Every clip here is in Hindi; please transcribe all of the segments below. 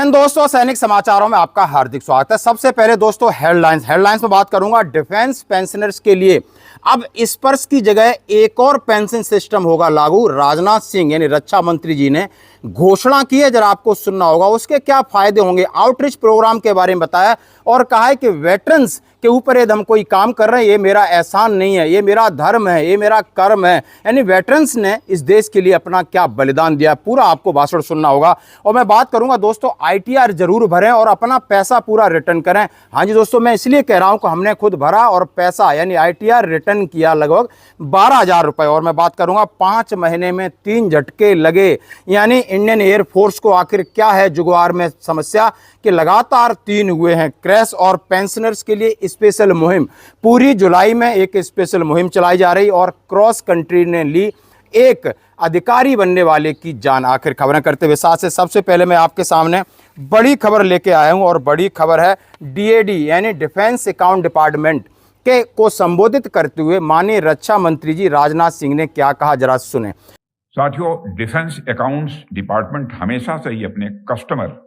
जय हिंद दोस्तों, सैनिक समाचारों में आपका हार्दिक स्वागत है। सबसे पहले दोस्तों हेडलाइंस में बात करूंगा। डिफेंस पेंशनर्स के लिए अब स्पर्श की जगह एक और पेंशन सिस्टम होगा लागू। राजनाथ सिंह यानी रक्षा मंत्री जी ने घोषणा की है, जरा आपको सुनना होगा। उसके क्या फायदे होंगे, आउटरीच प्रोग्राम के बारे में बताया और कहा है कि वेटरन्स के ऊपर यदि हम कोई काम कर रहे हैं, ये मेरा एहसान नहीं है, ये मेरा धर्म है, ये मेरा कर्म है। यानी वेटरन्स ने इस देश के लिए अपना क्या बलिदान दिया, पूरा आपको भाषण सुनना होगा। और मैं बात करूंगा दोस्तों, आईटीआर जरूर भरें और अपना पैसा पूरा रिटर्न करें। हाँ जी दोस्तों, मैं इसलिए कह रहा हूं कि हमने खुद भरा और पैसा यानी आईटीआर रिटर्न किया लगभग 12,000 रुपए। और मैं बात करूंगा 5 महीने में 3 झटके लगे। यानी इंडियन एयरफोर्स को आखिर क्या है जुगवार में समस्या कि लगातार 3 हुए हैं क्रैश। और पेंशनर्स के लिए स्पेशल मुहिम, पूरी जुलाई में एक स्पेशल मुहिम चलाई जा रही और क्रॉस कंट्री ने ली एक अधिकारी बनने वाले की जान। आखिर खबरें करते हुए साथ से सबसे पहले मैं आपके सामने बड़ी खबर लेके आया हूं और बड़ी खबर है डीएडी यानी डिफेंस अकाउंट डिपार्टमेंट के को संबोधित करते हुए माननीय रक्षा मंत्री जी राजनाथ सिंह ने क्या कहा, जरा सुने। साथियों, डिफेंस अकाउंट्स डिपार्टमेंट हमेशा से ही अपने कस्टमर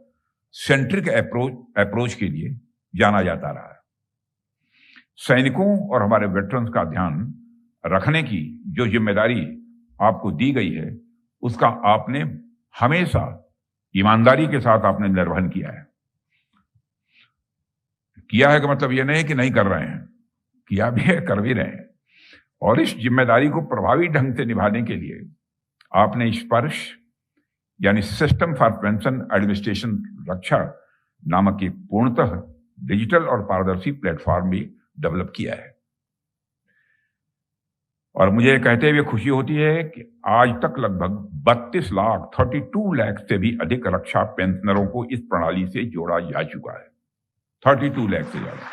सेंट्रिक अप्रोच के लिए जाना जाता रहा है। सैनिकों और हमारे वेटरन्स का ध्यान रखने की जो जिम्मेदारी आपको दी गई है, उसका आपने हमेशा ईमानदारी के साथ आपने निर्वहन किया है। किया है का मतलब यह नहीं है कि नहीं कर रहे हैं, किया भी है, कर भी रहे हैं। और इस जिम्मेदारी को प्रभावी ढंग से निभाने के लिए आपने स्पर्श यानी सिस्टम फॉर पेंशन एडमिनिस्ट्रेशन रक्षा नामक एक पूर्णतः डिजिटल और पारदर्शी प्लेटफॉर्म भी डेवलप किया है। और मुझे कहते हुए खुशी होती है कि आज तक लगभग 32 लाख से भी अधिक रक्षा पेंशनरों को इस प्रणाली से जोड़ा जा चुका है। 32 लाख से ज्यादा।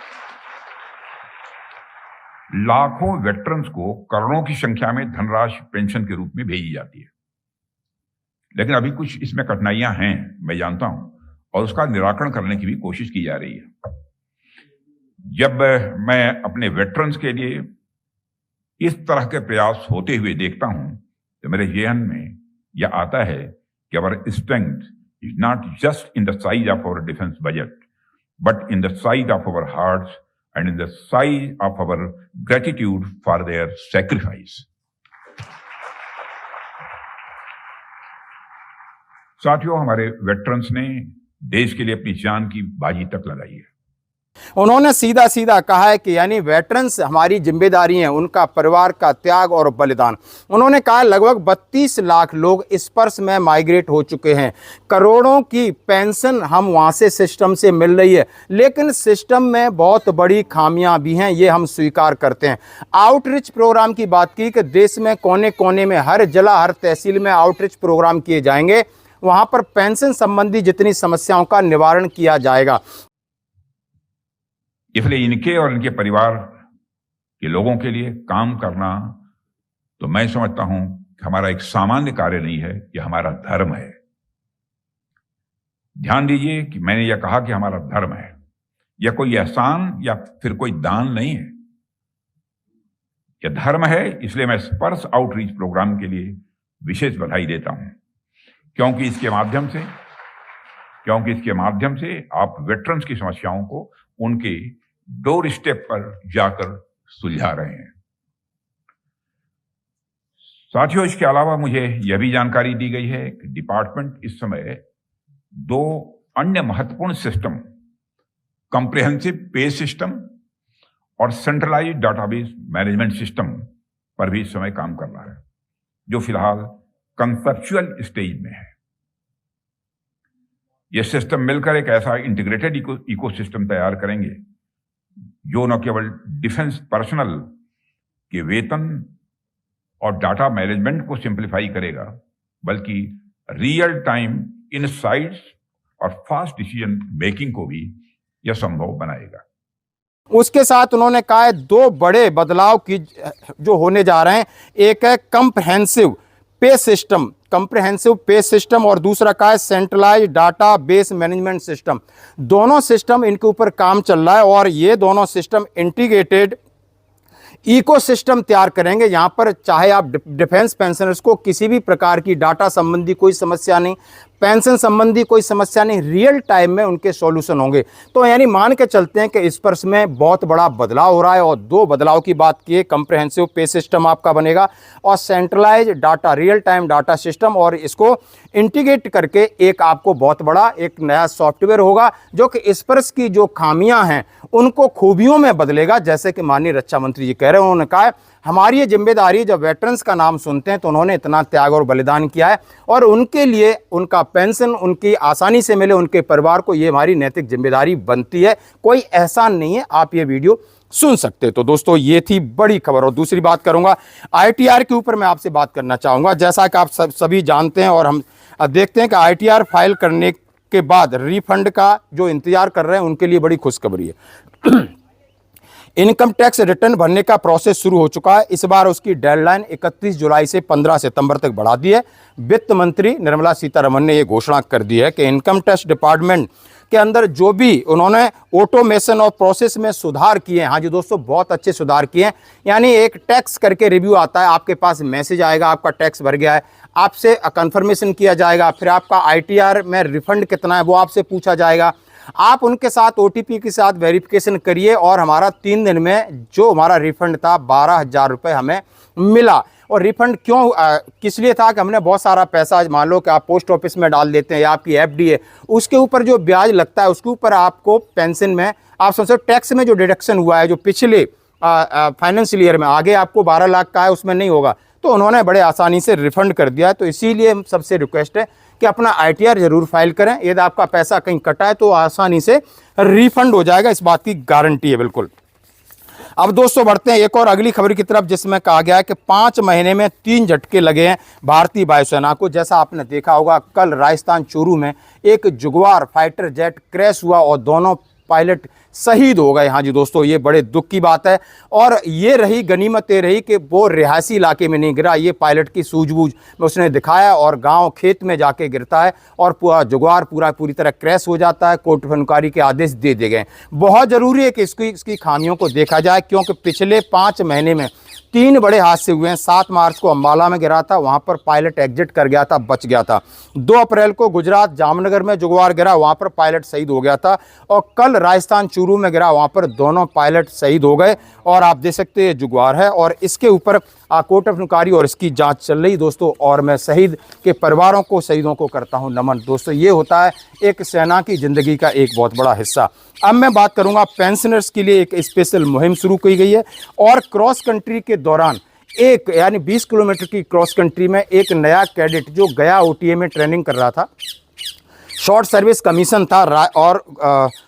लाखों वेटरन्स को करोड़ों की संख्या में धनराशि पेंशन के रूप में भेजी जाती है। लेकिन अभी कुछ इसमें कठिनाइयां हैं, मैं जानता हूं, और उसका निराकरण करने की भी कोशिश की जा रही है। जब मैं अपने वेटरन्स के लिए इस तरह के प्रयास होते हुए देखता हूं तो मेरे जहन में यह आता है कि our strength is not just in the size of our defence budget, but in the size of our hearts and in the size of our gratitude for their sacrifice. साथियों, हमारे वेटरन्स ने देश के लिए अपनी जान की बाजी तक लगाई है। उन्होंने सीधा सीधा कहा है कि यानी वेटरन्स हमारी जिम्मेदारी है, उनका परिवार का त्याग और बलिदान। उन्होंने कहा लगभग 32 लाख लोग स्पर्श में माइग्रेट हो चुके हैं, करोड़ों की पेंशन हम वहां से सिस्टम से मिल रही है, लेकिन सिस्टम में बहुत बड़ी खामियां भी हैं, ये हम स्वीकार करते हैं। आउटरीच प्रोग्राम की बात की कि देश में कोने कोने में हर जिला हर तहसील में आउटरीच प्रोग्राम किए जाएंगे, वहां पर पेंशन संबंधी जितनी समस्याओं का निवारण किया जाएगा। इसलिए इनके और इनके परिवार के लोगों के लिए काम करना तो मैं समझता हूं कि हमारा एक सामान्य कार्य नहीं है, यह हमारा धर्म है। ध्यान दीजिए कि मैंने यह कहा कि हमारा धर्म है, यह कोई एहसान या फिर कोई दान नहीं है, यह धर्म है। इसलिए मैं स्पर्श आउटरीच प्रोग्राम के लिए विशेष बधाई देता हूं, क्योंकि इसके माध्यम से आप वेटरन्स की समस्याओं को उनके डोर स्टेप पर जाकर सुलझा रहे हैं। साथियों, इसके अलावा मुझे यह भी जानकारी दी गई है कि डिपार्टमेंट इस समय 2 अन्य महत्वपूर्ण सिस्टम, कॉम्प्रिहेंसिव पे सिस्टम और सेंट्रलाइज्ड डाटाबेस मैनेजमेंट सिस्टम पर भी इस समय काम कर रहा है, जो फिलहाल कंसेप्चुअल स्टेज में है। यह सिस्टम मिलकर एक ऐसा इंटीग्रेटेड इकोसिस्टम तैयार करेंगे जो न केवल डिफेंस पर्सनल के वेतन और डाटा मैनेजमेंट को सिंप्लीफाई करेगा, बल्कि रियल टाइम इनसाइट्स और फास्ट डिसीजन मेकिंग को भी यह संभव बनाएगा। उसके साथ उन्होंने कहा है 2 बड़े बदलाव की जो होने जा रहे हैं। एक है कंप्रहेंसिव पे सिस्टम और दूसरा का है centralised data base management system. दोनों सिस्टम इनके ऊपर काम चल रहा है और ये दोनों सिस्टम इंटीग्रेटेड इकोसिस्टम तैयार करेंगे। यहाँ पर चाहे आप डिफेंस पेंशनर्स को किसी भी प्रकार की डाटा संबंधी कोई समस्या नहीं, पेंशन संबंधी कोई समस्या नहीं, रियल टाइम में उनके सॉल्यूशन होंगे। तो यानी मान के चलते हैं कि इस पर में बहुत बड़ा बदलाव हो रहा है। और दो बदलाव की बात की, कंप्रिहेंसिव पे सिस्टम आपका बनेगा और centralise data, real time data system, और इसको इंटीग्रेट करके एक आपको बहुत बड़ा एक नया सॉफ्टवेयर होगा जो कि स्पर्श की जो खामियां हैं उनको खूबियों में बदलेगा। जैसे कि माननीय रक्षा मंत्री जी कह रहे हैं, उन्होंने कहा है हमारी ये जिम्मेदारी, जब वेटरन्स का नाम सुनते हैं तो उन्होंने इतना त्याग और बलिदान किया है और उनके लिए उनका पेंशन उनकी आसानी से मिले, उनके परिवार को, ये हमारी नैतिक जिम्मेदारी बनती है, कोई एहसान नहीं है। आप ये वीडियो सुन सकते। तो दोस्तों ये थी बड़ी खबर। और दूसरी बात करूंगा आईटीआर के ऊपर, मैं आपसे बात करना चाहूंगा। जैसा कि आप सभी जानते हैं और हम देखते हैं कि आईटीआर फाइल करने के बाद रिफंड का जो इंतजार कर रहे हैं उनके लिए बड़ी खुशखबरी है। इनकम टैक्स रिटर्न भरने का प्रोसेस शुरू हो चुका है। इस बार उसकी डेडलाइन 31 जुलाई से 15 सितंबर तक बढ़ा दी है। वित्त मंत्री निर्मला सीतारमण ने यह घोषणा कर दी है कि इनकम टैक्स डिपार्टमेंट के अंदर जो भी उन्होंने ऑटोमेशन और प्रोसेस में सुधार किए हैं, हाँ जी दोस्तों, बहुत अच्छे सुधार किए हैं। यानी एक टैक्स करके रिव्यू आता है, आपके पास मैसेज आएगा आपका टैक्स भर गया है, आपसे कंफर्मेशन किया जाएगा, फिर आपका आईटीआर में रिफंड कितना है वो आपसे पूछा जाएगा। आप उनके साथ ओटीपी के साथ वेरिफिकेशन करिए और हमारा 3 दिन में जो हमारा रिफंड था 12,000 रुपये हमें मिला। और रिफंड क्यों किस लिए था कि हमने बहुत सारा पैसा, मान लो कि आप पोस्ट ऑफिस में डाल देते हैं या आपकी एफडी है, उसके ऊपर जो ब्याज लगता है उसके ऊपर आपको पेंशन में, आप समझो टैक्स में जो डिडक्शन हुआ है जो पिछले फाइनेंशियल ईयर में, आगे आपको 12 लाख का है उसमें नहीं होगा, तो उन्होंने बड़े आसानी से रिफंड कर दिया है। तो इसीलिए सबसे रिक्वेस्ट है कि अपना आईटीआर जरूर फाइल करें। यदि आपका पैसा कहीं कटा है तो आसानी से रिफंड हो जाएगा, इस बात की गारंटी है बिल्कुल। अब दोस्तों बढ़ते हैं एक और अगली खबर की तरफ, जिसमें कहा गया है कि 5 महीने में 3 झटके लगे हैं भारतीय वायुसेना को। जैसा आपने देखा होगा, कल राजस्थान चूरू में एक जुगवार फाइटर जेट क्रैश हुआ और दोनों पायलट शहीद हो गए। हाँ जी दोस्तों, ये बड़े दुख की बात है। और ये रही गनीमत, ये रही कि वो रिहायशी इलाके में नहीं गिरा, ये पायलट की सूझबूझ में उसने दिखाया और गांव खेत में जाके गिरता है और पूरा जुगवार पूरी तरह क्रैश हो जाता है। कोर्ट फनकारी के आदेश दे दिए गए। बहुत ज़रूरी है कि इसकी खामियों को देखा जाए, क्योंकि पिछले 5 महीने में 3 बड़े हादसे हुए हैं। 7 मार्च को अम्बाला में गिरा था, वहां पर पायलट एग्जिट कर गया था, बच गया था। 2 अप्रैल को गुजरात जामनगर में जुगवार गिरा, वहां पर पायलट शहीद हो गया था। और कल राजस्थान चूरू में गिरा, वहां पर दोनों पायलट शहीद हो गए। और आप देख सकते हैं जुगवार है और इसके ऊपर कोर्ट ऑफ इंक्वायरी और इसकी जांच चल रही दोस्तों। और मैं शहीद के परिवारों को, शहीदों को करता हूं नमन। दोस्तों ये होता है एक सेना की जिंदगी का एक बहुत बड़ा हिस्सा। अब मैं बात करूंगा पेंशनर्स के लिए एक स्पेशल मुहिम शुरू की गई है। और क्रॉस कंट्री के दौरान एक, यानी 20 किलोमीटर की क्रॉस कंट्री में एक नया कैडेट जो गया ओटीए में ट्रेनिंग कर रहा था, शॉर्ट सर्विस कमीशन था और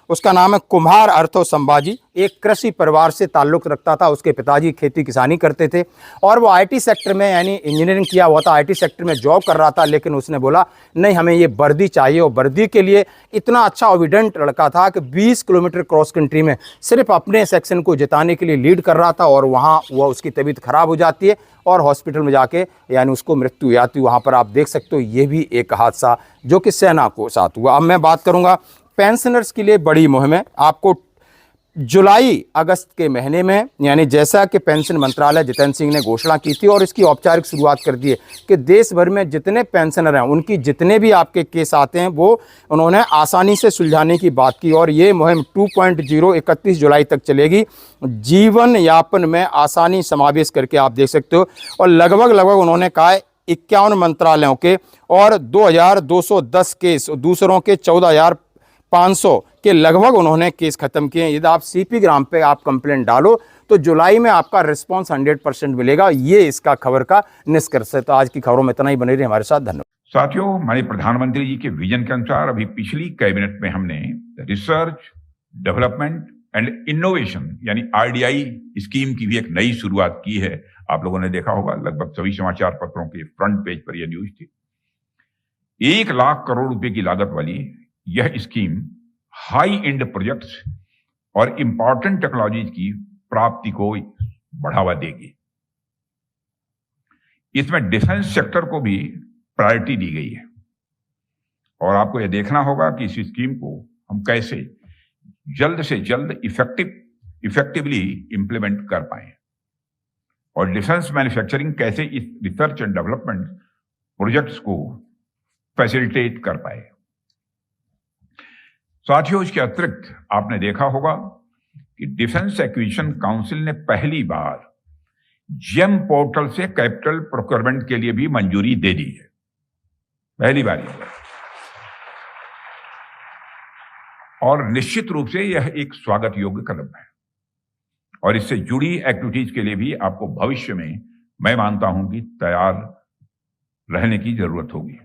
उसका नाम है कुम्हार अर्थो संभाजी। एक कृषि परिवार से ताल्लुक़ रखता था, उसके पिताजी खेती किसानी करते थे और वो आईटी सेक्टर में, यानी इंजीनियरिंग किया हुआ था, आईटी सेक्टर में जॉब कर रहा था। लेकिन उसने बोला नहीं, हमें ये वर्दी चाहिए। और वर्दी के लिए इतना अच्छा ओविडेंट लड़का था कि 20 किलोमीटर क्रॉस कंट्री में सिर्फ अपने सेक्शन को जिताने के लिए लीड कर रहा था। और वहाँ वो उसकी तबीयत खराब हो जाती है और हॉस्पिटल में जाके यानी उसको मृत्यु हो जाती है। वहाँ पर आप देख सकते हो, ये भी एक हादसा जो कि सेना को साथ हुआ। अब मैं बात करूँगा पेंशनर्स के लिए बड़ी मुहिम है। आपको जुलाई अगस्त के महीने में, यानी जैसा कि पेंशन मंत्रालय जितेंद्र सिंह ने घोषणा की थी और इसकी औपचारिक शुरुआत कर दी है कि देश भर में जितने पेंशनर हैं उनकी जितने भी आपके केस आते हैं वो उन्होंने आसानी से सुलझाने की बात की। और ये मुहिम 2.0 31 जुलाई तक चलेगी। जीवन यापन में आसानी समावेश करके आप देख सकते हो। और लगभग उन्होंने कहा है 51 मंत्रालयों के और 2210 केस, दूसरों के 14,500 के लगभग उन्होंने केस खत्म किए। यदि आप सीपी ग्राम पे आप कंप्लेंट डालो तो जुलाई में आपका रिस्पांस 100% मिलेगा। ये इसका खबर का निष्कर्ष है। तो आज की खबरों में इतना ही, बने रहिए हमारे साथ। धन्यवाद साथियों। हमारे प्रधानमंत्री जी के विजन के अनुसार अभी पिछली कैबिनेट में हमने रिसर्च, डेवलपमेंट एंड इनोवेशन यानी आरडीआई स्कीम की भी एक नई शुरुआत की है। आप लोगों ने देखा होगा, लगभग सभी समाचार पत्रों के फ्रंट पेज पर यह न्यूज थी। 1 लाख करोड़ रुपए की लागत वाली यह स्कीम हाई एंड प्रोजेक्ट्स और इंपॉर्टेंट टेक्नोलॉजीज की प्राप्ति को बढ़ावा देगी। इसमें डिफेंस सेक्टर को भी प्रायोरिटी दी गई है और आपको यह देखना होगा कि इस स्कीम को हम कैसे जल्द से जल्द इफेक्टिवली इंप्लीमेंट कर पाए और डिफेंस मैन्युफैक्चरिंग कैसे इस रिसर्च एंड डेवलपमेंट प्रोजेक्ट्स को फैसिलिटेट कर पाए। साथियों, इसके अतिरिक्त आपने देखा होगा कि डिफेंस एक्विजिशन काउंसिल ने पहली बार जेम पोर्टल से कैपिटल प्रोक्योरमेंट के लिए भी मंजूरी दे दी है, पहली बार। और निश्चित रूप से यह एक स्वागत योग्य कदम है और इससे जुड़ी एक्टिविटीज के लिए भी आपको भविष्य में मैं मानता हूं कि तैयार रहने की जरूरत होगी।